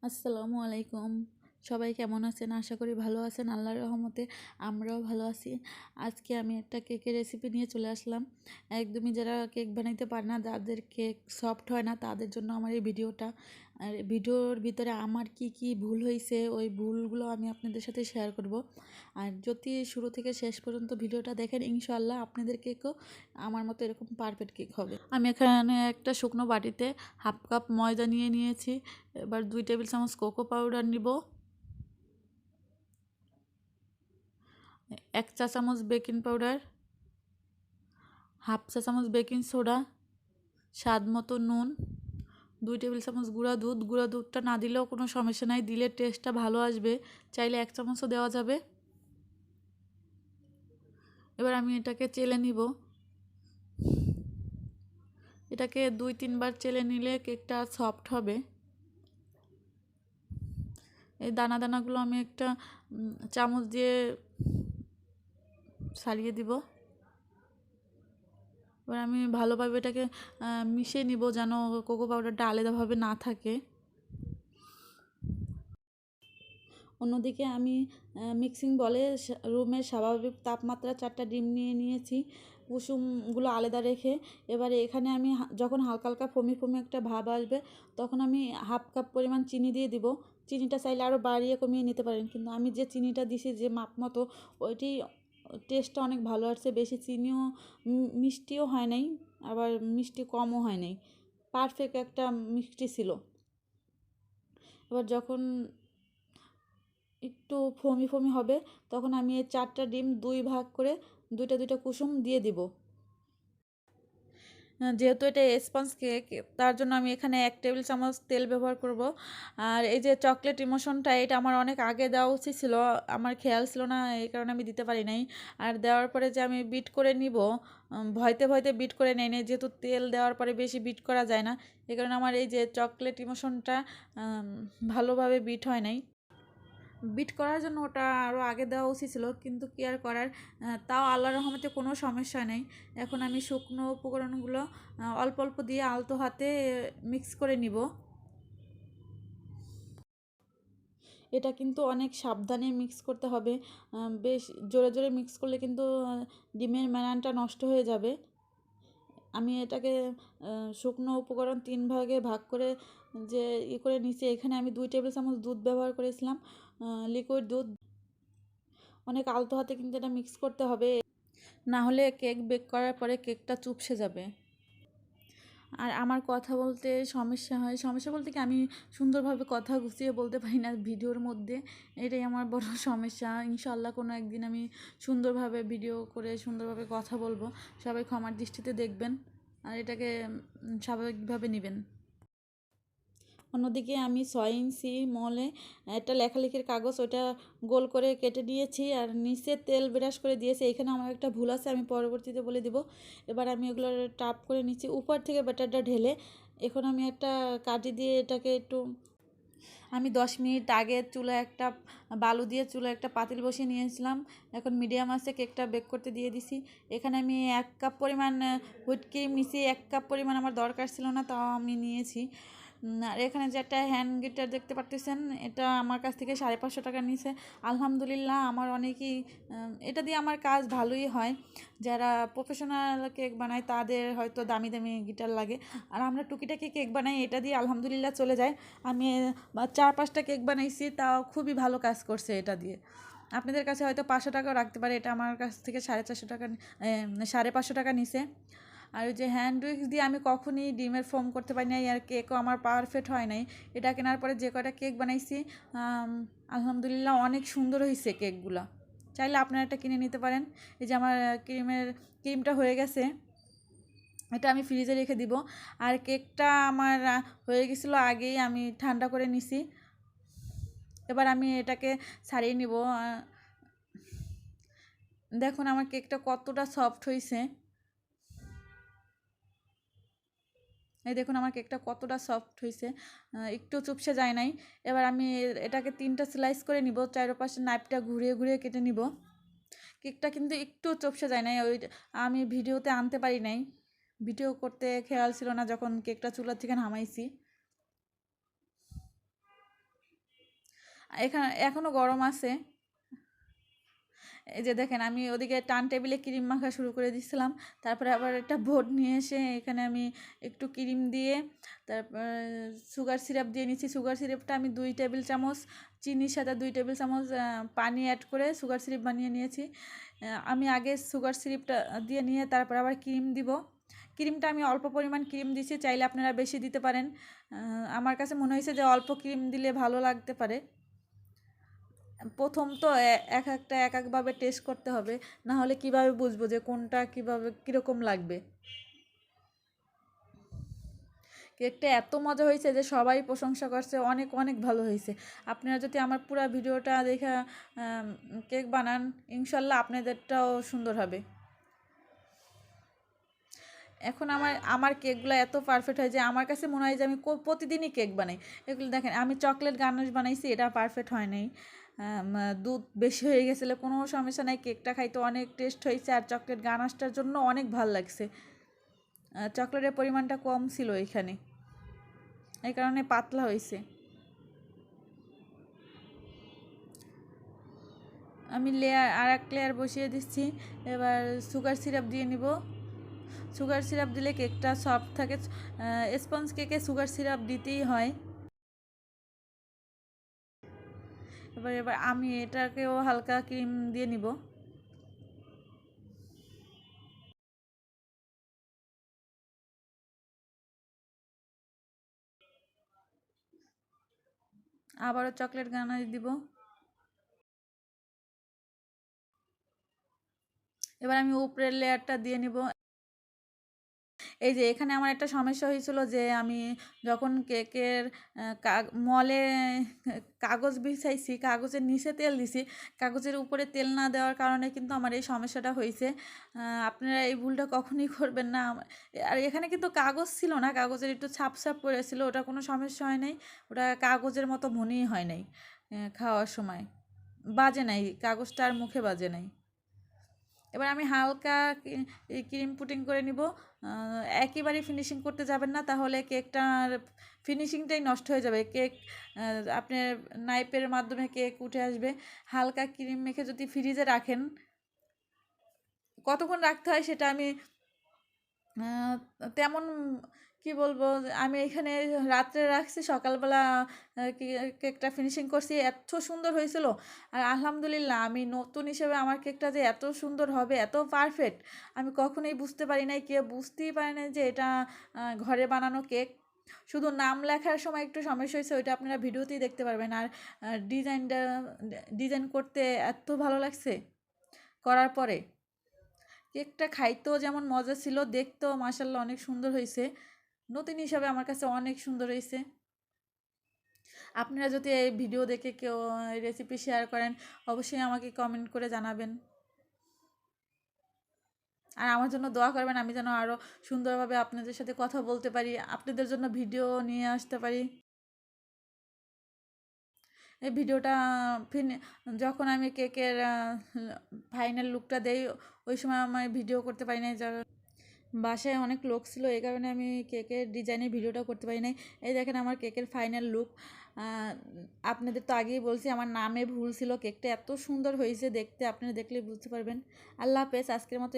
আসসালামু আলাইকুম। সবাই কেমন আছেন? আশা করি ভালো আছেন। আল্লাহর রহমতে আমরাও ভালো আছি। আজকে আমি একটা কেকের রেসিপি নিয়ে চলে আসলাম। একদমই যারা কেক বানাইতে পারে না, যাদের কেক সফট হয় না, তাদের জন্য আমার এই ভিডিওটা। আর ভিডিওর ভিতরে আমার কি কি ভুল হয়েছে, ওই ভুলগুলো আমি আপনাদের সাথে শেয়ার করব। আর যদি শুরু থেকে শেষ পর্যন্ত ভিডিওটা দেখেন, ইনশাআল্লাহ আপনাদের কেকও আমার মতো এরকম পারফেক্ট কেক হবে। আমি এখানে একটা শুকনো বাটিতে হাফ কাপ ময়দা নিয়ে নিয়েছি। এবার 2 টেবিল চামচ কোকো পাউডার নিব, 1 চা চামচ বেকিং পাউডার, হাফ চা চামচ বেকিং সোডা, স্বাদ মতো নুন, 2 টেবিল চামচ গুঁড়া দুধ। গুঁড়া দুধটা না দিলেও কোনো সমস্যা নাই, দিলে টেস্টটা ভালো আসবে, চাইলে 1 চামচও দেওয়া যাবে। এবার আমি এটাকে চেলে নিব। এটাকে 2-3 বার চেলে নিলে কেকটা সফট হবে। এই দানাগুলো আমি একটা চামচ দিয়ে ছাড়িয়ে দিব। এবার আমি ভালোভাবে এটাকে মিশিয়ে নিব, যেন কোকো পাউডারটা আলাদাভাবে না থাকে। অন্যদিকে আমি মিক্সিং বলে রুমের স্বাভাবিক তাপমাত্রা 4টা ডিম নিয়ে নিয়েছি, কুসুমগুলো আলাদা রেখে। এবারে এখানে আমি যখন হালকা হালকা ফমি একটা ভাব আসবে, তখন আমি হাফ কাপ পরিমাণ চিনি দিয়ে দিব। চিনিটা চাইলে আরও বাড়িয়ে কমিয়ে নিতে পারেন, কিন্তু আমি যে চিনিটা দিছি যে মাপ মতো, ওইটি টেস্টটা অনেক ভালো আসছে। বেশি চিনিও মিষ্টিও হয় নাই, আবার মিষ্টি কমও হয় নাই, পারফেক্ট একটা মিষ্টি ছিল। এবার যখন একটু ফমি হবে, তখন আমি এই 4টা ডিম 2 ভাগ করে 2টা কুসুম দিয়ে দিব। যেহেতু এটা স্পঞ্জ কেক, তার জন্য আমি এখানে 1 টেবিল চামচ তেল ব্যবহার করব। আর এই যে চকলেট ইমোশনটা, এটা আমার অনেক আগে দেওয়া উচিত ছিল, আমার খেয়াল ছিল না, এই কারণে আমি দিতে পারি নাই। আর দেওয়ার পরে যে আমি বিট করে নিব, ভয়তে বিট করে নেই, যেহেতু তেল দেওয়ার পরে বেশি বিট করা যায় না, এই কারণে আমার এই যে চকলেট ইমোশনটা ভালোভাবে বিট হয় নাই। বিট করার জন্য ওটা আরও আগে দেওয়া উচিত ছিল, কিন্তু কি আর করার। তাও আল্লাহর রহমতে কোনো সমস্যা নেই। এখন আমি শুকনো উপকরণগুলো অল্প অল্প দিয়ে আলতো হাতে মিক্স করে নিব। এটা কিন্তু অনেক সাবধানে মিক্স করতে হবে, বেশ জোরে জোরে মিক্স করলে কিন্তু ডিমের ম্যানানটা নষ্ট হয়ে যাবে। আমি এটাকে শুকনো উপকরণ 3 ভাগে ভাগ করে যে করে নিচে, এখানে আমি 2 টেবিল চামচ দুধ ব্যবহার করেছিলাম, লিকুইড দুধ। অনেক আলতো হাতে কিন্তু এটা মিক্স করতে হবে, না হলে কেক বেক করার পরে কেকটা চুপসে যাবে। আর আমার কথা বলতে সমস্যা বলতে কি, আমি সুন্দরভাবে কথা গুছিয়ে বলতে পারি না ভিডিওর মধ্যে, এটাই আমার বড় সমস্যা। ইনশাআল্লাহ কোনো একদিন আমি সুন্দরভাবে ভিডিও করে সুন্দরভাবে কথা বলবো। সবাই ক্ষমার দৃষ্টিতে দেখবেন, আর এটাকে স্বাভাবিকভাবে নেবেন। অন্যদিকে আমি 6 ইঞ্চি মলে একটা লেখালেখির কাগজ, ওইটা গোল করে কেটে নিয়েছি, আর নিচে তেল ব্রাশ করে দিয়েছি। এখানে আমার একটা ভুল আছে, আমি পরবর্তীতে বলে দিব। এবার আমি এগুলো টাপ করে নিচ্ছি উপর থেকে ব্যাটারটা ঢেলে। এখন আমি একটা কাঠি দিয়ে এটাকে একটু, আমি 10 মিনিট আগে চুলায় একটা বালু দিয়ে চুলায় একটা পাতিল বসিয়ে নিয়েছিলাম। এখন মিডিয়াম আছে কেকটা বেক করতে দিয়ে দিছি। এখানে আমি 1 কাপ পরিমাণ হুইপ ক্রিম নিয়েছি। 1 কাপ পরিমাণ আমার দরকার ছিল না, তাও আমি নিয়েছি। আর এখানে যে একটা হ্যান্ড গিটার দেখতে পারতেছেন, এটা আমার কাছ থেকে 550 টাকা নিয়েছে। আলহামদুলিল্লাহ, আমার অনেকেই এটা দিয়ে আমার কাজ ভালোই হয়। যারা প্রফেশনাল কেক বানায় তাদের হয়তো দামি গিটার লাগে, আর আমরা টুকিটাকি কেক বানাই, এটা দিয়ে আলহামদুলিল্লাহ চলে যায়। আমি 4-5টা কেক বানাইছি, তাও খুবই ভালো কাজ করছে এটা দিয়ে। আপনাদের কাছে হয়তো 500 টাকাও রাখতে পারে, এটা আমার কাছ থেকে 450 টাকা 550 টাকা নিছে। আর ওই যে হ্যান্ড উইক্স দিয়ে আমি কখনই ডিমের ফোম করতে পারি নাই, আর কেকও আমার পারফেক্ট হয় নাই। এটা কেনার পরে যে কয়টা কেক বানাইছি, আলহামদুলিল্লাহ অনেক সুন্দর হয়েছে কেকগুলা। চাইলে আপনারা এটা কিনে নিতে পারেন। এই যে আমার ক্রিমটা হয়ে গেছে, এটা আমি ফ্রিজে রেখে দিব। আর কেকটা আমার হয়ে গেছিলো আগেই, আমি ঠান্ডা করে নিছি। এবার আমি এটাকে ছাড়িয়ে নিব। দেখুন আমার কেকটা কতটা সফট হয়েছে। এই দেখুন আমার কেকটা কতটা সফট হয়েছে, একটু চুপসে যায় নাই। এবার আমি এটাকে 3টা স্লাইস করে নিব, চারপাশে নাইফটা ঘুরিয়ে কেটে নিব। কেকটা কিন্তু একটু চুপসে যায় নাই, ওই আমি ভিডিওতে আনতে পারি নাই, ভিডিও করতে খেয়াল ছিল না যখন কেকটা চুলা থেকে নামাইছি। এখানে এখনও গরম আছে। এই যে দেখেন, আমি ওদিকে টার্ন টেবিলে ক্রিম মাখা শুরু করে দিয়েছিলাম, তারপরে আবার একটা বোর্ড নিয়ে এসে এখানে আমি একটু ক্রিম দিয়ে তারপর সুগার সিরাপ দিয়ে নিচ্ছি। সুগার সিরাপটা আমি 2 টেবিল চামচ চিনির সাথে 2 টেবিল চামচ পানি অ্যাড করে সুগার সিরাপ বানিয়ে নিয়েছি। আমি আগে সুগার সিরাপটা দিয়ে নিয়ে তারপর আবার ক্রিম দিব। ক্রিমটা আমি অল্প পরিমাণ ক্রিম দিচ্ছি, চাইলে আপনারা বেশি দিতে পারেন। আমার কাছে মনে হয়েছে যে অল্প ক্রিম দিলে ভালো লাগতে পারে। প্রথম তো এক একটা এক একভাবে টেস্ট করতে হবে, না হলে কিভাবে বুঝবো যে কোনটা কিভাবে কীরকম লাগবে। কেকটা এত মজা হয়েছে যে সবাই প্রশংসা করছে, অনেক অনেক ভালো হয়েছে। আপনারা যদি আমার পুরো ভিডিওটা দেখে কেক বানান, ইনশাল্লাহ আপনাদেরটাও সুন্দর হবে। এখন আমার আমার কেকগুলো এত পারফেক্ট হয় যে আমার কাছে মনে হয় যে আমি প্রতিদিনই কেক বানাই। এগুলো দেখেন, আমি চকলেট গানাশ বানাইছি, এটা পারফেক্ট হয় নাই। দুধ বেশি হয়ে গেছিলো, কোনো সমস্যা নাই, কেকটা খাইতে অনেক টেস্ট হয়েছে। আর চকলেট গানাশটার জন্য অনেক ভাল লাগছে, চকলেটের পরিমাণটা কম ছিল এখানে, এই কারণে পাতলা হয়েছে। আমি লেয়ার আর এক লেয়ার বসিয়ে দিচ্ছি। এবার সুগার সিরাপ দিয়ে নিব। সুগার সিরাপ দিলে কেকটা সফট থাকে। স্পঞ্জ কেকে সুগার সিরাপ দিতেই হয়। এবার এবার আমি এটাকেও হালকা ক্রিম দিয়ে নিব। আবারও চকলেট গানাশ দিব। এবার আমি উপরের লেয়ারটা দিয়ে নিব। এই যে এখানে আমার একটা সমস্যা হয়েছিল যে আমি যখন কেকের মলে কাগজ বিছাইছি, কাগজের নিচে তেল দিছি, কাগজের উপরে তেল না দেওয়ার কারণে কিন্তু আমার এই সমস্যাটা হয়েছে। আপনারা এই ভুলটা কখনই করবেন না। আর এখানে কিন্তু কাগজ ছিল না, কাগজের একটু ছাপ ছাপ পড়েছিল, ওটা কোনো সমস্যা হয় নাই। ওটা কাগজের মতো মনেই হয় নাই, খাওয়ার সময় বাজে নাই, কাগজটা আর মুখে বাজে নাই। এবার আমি হালকা ক্রিম পুটিং করে নিব। একেবারে ফিনিশিং করতে যাবেন না, তাহলে কেকটার ফিনিশিংটাই নষ্ট হয়ে যাবে। কেক আপনার নাইফের মাধ্যমে কেক উঠে আসবে। হালকা ক্রিম মেখে যদি ফ্রিজে রাখেন, কতক্ষণ রাখতে হয় সেটা আমি তেমন কি বলবো, আমি এখানে রাত্রে রাখছি, সকালবেলা কেকটা ফিনিশিং করছি, এত সুন্দর হয়েছিল। আর আলহামদুলিল্লাহ, আমি নতুন হিসেবে আমার কেকটা যে এত সুন্দর হবে, এত পারফেক্ট, আমি কখনোই বুঝতে পারি নাই। কেউ বুঝতেই পারে না যে এটা ঘরে বানানো কেক। শুধু নাম লেখার সময় একটু সমস্যা হয়েছে, ওইটা আপনারা ভিডিওতেই দেখতে পারবেন। আর ডিজাইনটা ডিজাইন করতে এত ভালো লাগছে করার পরে। কেকটা খাইতেও যেমন মজা ছিল, দেখতেও মাশাআল্লাহ অনেক সুন্দর হয়েছে। নতুন হিসাবে আমার কাছে অনেক সুন্দর হয়েছে। আপনারা যদি এই ভিডিও দেখে কেউ রেসিপি শেয়ার করেন, অবশ্যই আমাকে কমেন্ট করে জানাবেন। আর আমার জন্য দোয়া করবেন, আমি যেন আরও সুন্দরভাবে আপনাদের সাথে কথা বলতে পারি, আপনাদের জন্য ভিডিও নিয়ে আসতে পারি। এই ভিডিওটা যখন আমি কেকের ফাইনাল লুকটা দেই, ওই সময় আমার ভিডিও করতে পারি না, বাসায় অনেক লোক ছিল, এই কারণে আমি কেকের ডিজাইনের ভিডিওটা করতে পারি নাই। এই দেখেন আমার কেকের ফাইনাল লুক। আপনাদের তো আগেই বলছি আমার নামে ভুল ছিল, কেকটা এত সুন্দর হয়েছে দেখতে, আপনারা দেখলে বুঝতে পারবেন। আল্লাহ হাফেজ, আজকের মতো।